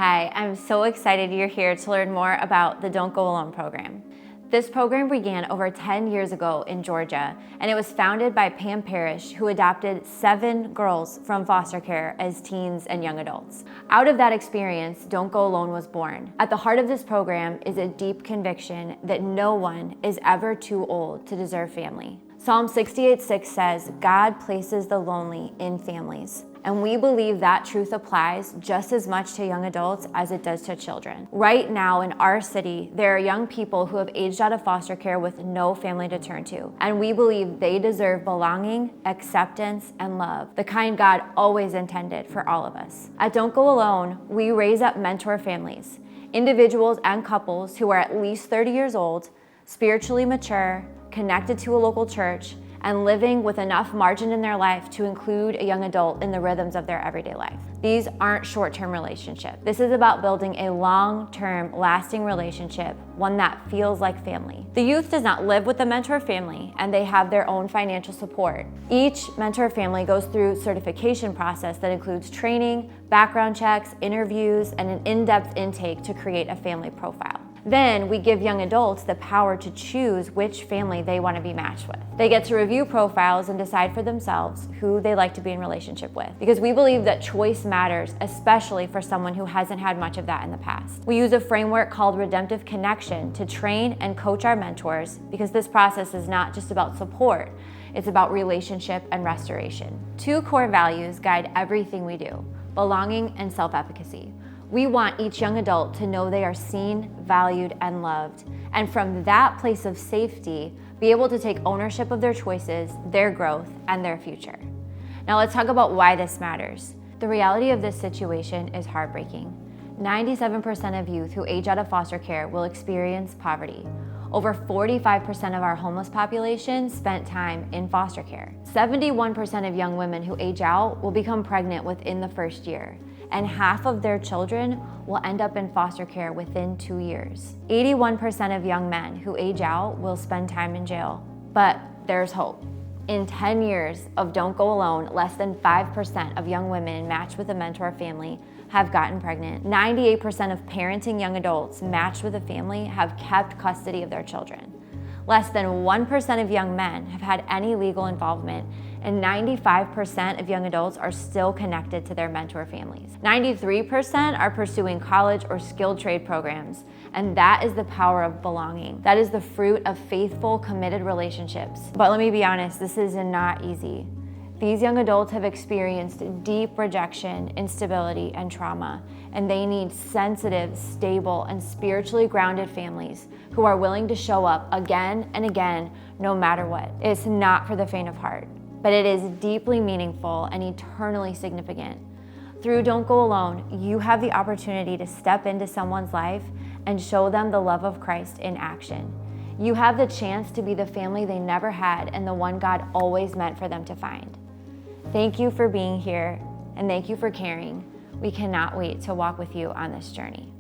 Hi, I'm so excited you're here to learn more about the Don't Go Alone program. This program began over 10 years ago in Georgia, and it was founded by Pam Parish, who adopted 7 girls from foster care as teens and young adults. Out of that experience, Don't Go Alone was born. At the heart of this program is a deep conviction that no one is ever too old to deserve family. Psalm 68:6 says, God places the lonely in families. And we believe that truth applies just as much to young adults as it does to children. Right now in our city, there are young people who have aged out of foster care with no family to turn to. And we believe they deserve belonging, acceptance, and love, the kind God always intended for all of us. At Don't Go Alone, we raise up mentor families, individuals and couples who are at least 30 years old, spiritually mature, connected to a local church, and living with enough margin in their life to include a young adult in the rhythms of their everyday life. These aren't short-term relationships. This is about building a long-term, lasting relationship, one that feels like family. The youth does not live with the mentor family, and they have their own financial support. Each mentor family goes through a certification process that includes training, background checks, interviews, and an in-depth intake to create a family profile. Then we give young adults the power to choose which family they want to be matched with. They get to review profiles and decide for themselves who they like to be in relationship with, because we believe that choice matters, especially for someone who hasn't had much of that in the past. We use a framework called Redemptive Connection to train and coach our mentors, because this process is not just about support, it's about relationship and restoration. 2 core values guide everything we do: belonging and self-efficacy. We want each young adult to know they are seen, valued, and loved, and from that place of safety, be able to take ownership of their choices, their growth, and their future. Now let's talk about why this matters. The reality of this situation is heartbreaking. 97% of youth who age out of foster care will experience poverty. Over 45% of our homeless population spent time in foster care. 71% of young women who age out will become pregnant within the first year, and half of their children will end up in foster care within 2 years. 81% of young men who age out will spend time in jail. But there's hope. In 10 years of Don't Go Alone, less than 5% of young women matched with a mentor family have gotten pregnant. 98% of parenting young adults matched with a family have kept custody of their children. Less than 1% of young men have had any legal involvement, and 95% of young adults are still connected to their mentor families. 93% are pursuing college or skilled trade programs, and that is the power of belonging. That is the fruit of faithful, committed relationships. But let me be honest, this is not easy. These young adults have experienced deep rejection, instability, and trauma, and they need sensitive, stable, and spiritually grounded families who are willing to show up again and again, no matter what. It's not for the faint of heart, but it is deeply meaningful and eternally significant. Through Don't Go Alone, you have the opportunity to step into someone's life and show them the love of Christ in action. You have the chance to be the family they never had and the one God always meant for them to find. Thank you for being here, and thank you for caring. We cannot wait to walk with you on this journey.